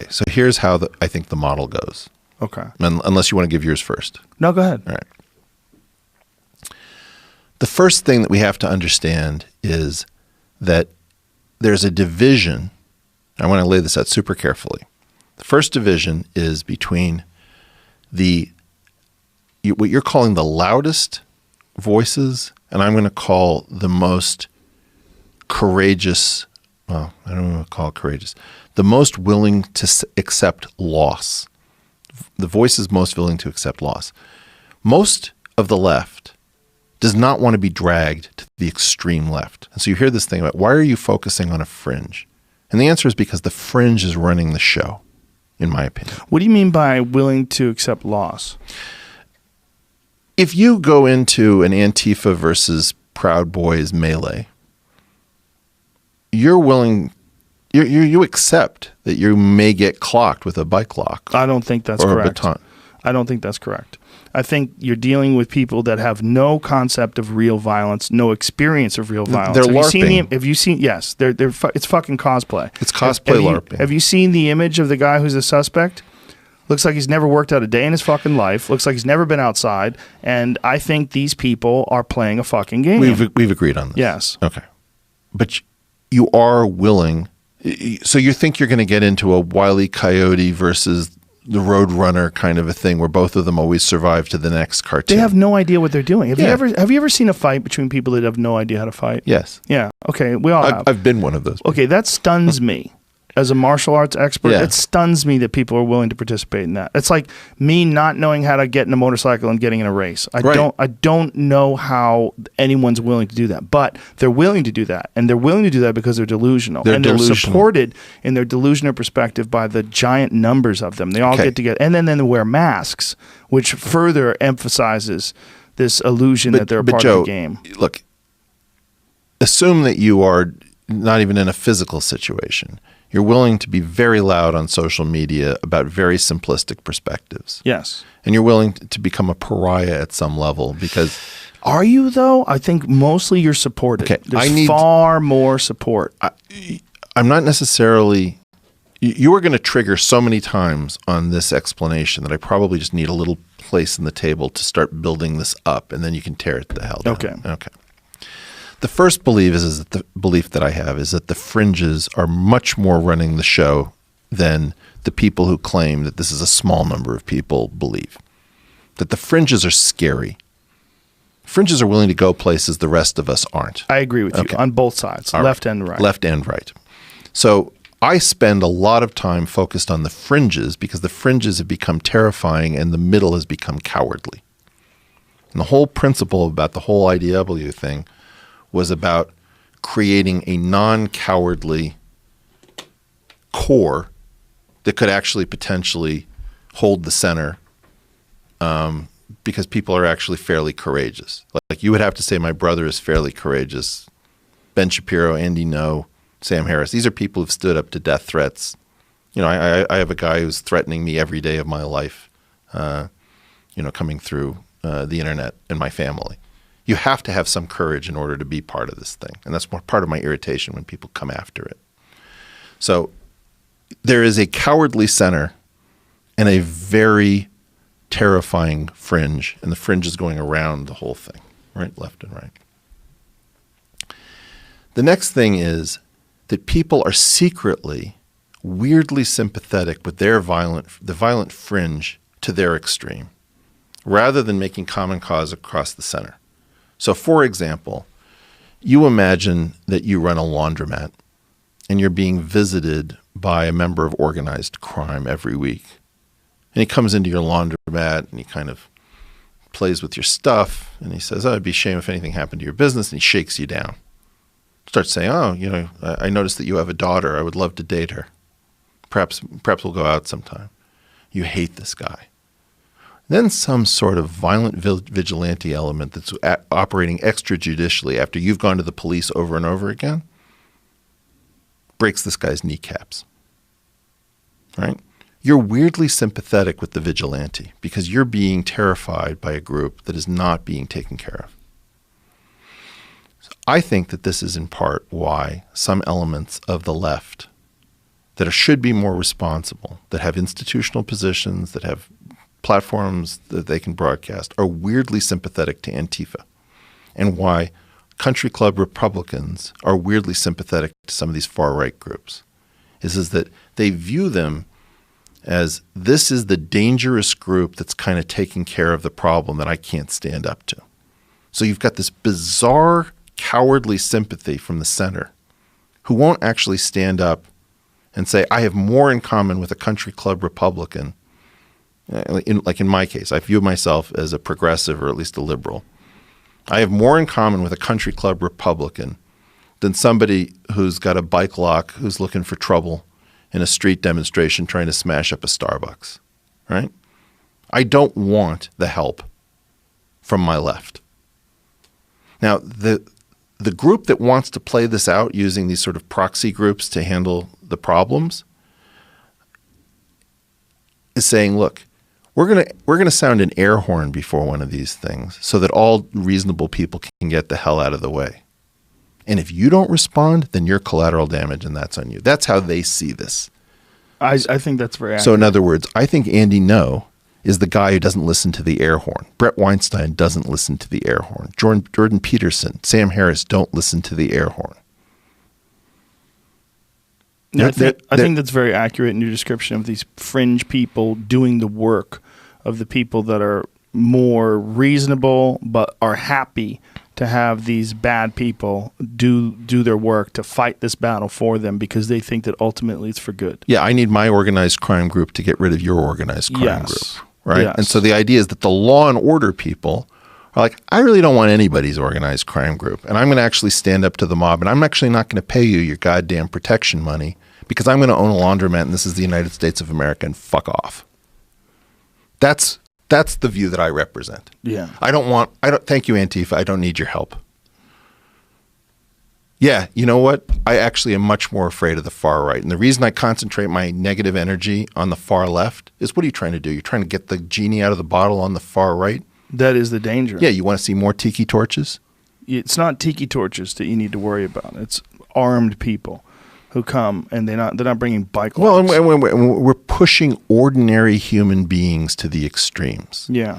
so here's how I think the model goes. Okay. Unless you want to give yours first. No, go ahead. All right. The first thing that we have to understand is that there's a division. I want to lay this out super carefully. The first division is between what you're calling the loudest voices, and I'm going to call the most courageous, well, I don't want to call it courageous, the most willing to accept loss. The voices most willing to accept loss. Most of the left does not want to be dragged to the extreme left. And so you hear this thing about, why are you focusing on a fringe? And the answer is because the fringe is running the show, in my opinion. What do you mean by willing to accept loss? If you go into an Antifa versus Proud Boys melee, you're willing, you accept that you may get clocked with a bike lock. I don't think that's correct. Or a baton. I don't think that's correct. I think you're dealing with people that have no concept of real violence, no experience of real violence. They're LARPing. Have you seen? Yes, it's fucking cosplay. It's cosplay LARPing. Have you seen the image of the guy who's a suspect? Looks like he's never worked out a day in his fucking life. Looks like he's never been outside. And I think these people are playing a fucking game. We've agreed on this. Yes. Okay. But you are willing. So you think you're going to get into a Wile E. Coyote versus the Road Runner kind of a thing where both of them always survive to the next cartoon. They have no idea what they're doing. Have you ever seen a fight between people that have no idea how to fight? Yes. Yeah. Okay. We all have. I've been one of those people. Okay. That stuns me. As a martial arts expert, Yeah. it stuns me that people are willing to participate in that. It's like me not knowing how to get in a motorcycle and getting in a race. I don't know how anyone's willing to do that, but they're willing to do that, and they're willing to do that because they're delusional. They're supported in their delusional perspective by the giant numbers of them. They all get together, and then they wear masks, which further emphasizes this illusion that they're a part of the game. Look, assume that you are not even in a physical situation. You're willing to be very loud on social media about very simplistic perspectives. Yes. And you're willing to become a pariah at some level because... Are you, though? I think mostly you're supported. Okay. There's far more support. I'm not necessarily... You are going to trigger so many times on this explanation that I probably just need a little place in the table to start building this up, and then you can tear it the hell down. Okay. The first belief is that the belief that I have is that the fringes are much more running the show than the people who claim that this is a small number of people believe. That the fringes are scary. Fringes are willing to go places the rest of us aren't. I agree with you on both sides, left and right. Left and right. So I spend a lot of time focused on the fringes because the fringes have become terrifying and the middle has become cowardly. And the whole principle about the whole IDW thing was about creating a non-cowardly core that could actually potentially hold the center because people are actually fairly courageous. Like you would have to say my brother is fairly courageous. Ben Shapiro, Andy No, Sam Harris. These are people who've stood up to death threats. You know, I have a guy who's threatening me every day of my life, coming through the internet and my family. You have to have some courage in order to be part of this thing. And that's part of my irritation when people come after it. So there is a cowardly center and a very terrifying fringe. And the fringe is going around the whole thing, right, left and right. The next thing is that people are secretly, weirdly sympathetic with the violent fringe to their extreme, rather than making common cause across the center. So, for example, you imagine that you run a laundromat and you're being visited by a member of organized crime every week. And he comes into your laundromat and he kind of plays with your stuff and he says, it'd be a shame if anything happened to your business, and he shakes you down. Starts saying, I noticed that you have a daughter. I would love to date her. Perhaps we'll go out sometime. You hate this guy. Then some sort of violent vigilante element that's operating extrajudicially after you've gone to the police over and over again breaks this guy's kneecaps, right? You're weirdly sympathetic with the vigilante because you're being terrified by a group that is not being taken care of. So I think that this is in part why some elements of the left that should be more responsible, that have institutional positions, that have platforms that they can broadcast, are weirdly sympathetic to Antifa, and why country club Republicans are weirdly sympathetic to some of these far-right groups is that they view them as this is the dangerous group that's kind of taking care of the problem that I can't stand up to. So you've got this bizarre, cowardly sympathy from the center who won't actually stand up and say, I have more in common with a country club Republican. Like in my case, I view myself as a progressive or at least a liberal. I have more in common with a country club Republican than somebody who's got a bike lock who's looking for trouble in a street demonstration trying to smash up a Starbucks, right? I don't want the help from my left. Now, the group that wants to play this out using these sort of proxy groups to handle the problems is saying, look, we're gonna sound an air horn before one of these things so that all reasonable people can get the hell out of the way. And if you don't respond, then you're collateral damage, and that's on you. That's how they see this. I think that's very accurate. So in other words, I think Andy No is the guy who doesn't listen to the air horn. Brett Weinstein doesn't listen to the air horn. Jordan Peterson, Sam Harris don't listen to the air horn. Yeah, I think that's very accurate in your description of these fringe people doing the work of the people that are more reasonable but are happy to have these bad people do their work to fight this battle for them because they think that ultimately it's for good. Yeah, I need my organized crime group to get rid of your organized crime group, right? Yes. And so the idea is that the law and order people are like, I really don't want anybody's organized crime group, and I'm going to actually stand up to the mob, and I'm actually not going to pay you your goddamn protection money because I'm going to own a laundromat, and this is the United States of America, and fuck off. That's the view that I represent. Yeah. Thank you, Antifa. I don't need your help. Yeah, you know what? I actually am much more afraid of the far right. And the reason I concentrate my negative energy on the far left is, what are you trying to do? You're trying to get the genie out of the bottle on the far right? That is the danger. Yeah, you want to see more tiki torches? It's not tiki torches that you need to worry about. It's armed people who come, and they're not bringing bike locks. Well, and we're pushing ordinary human beings to the extremes. Yeah.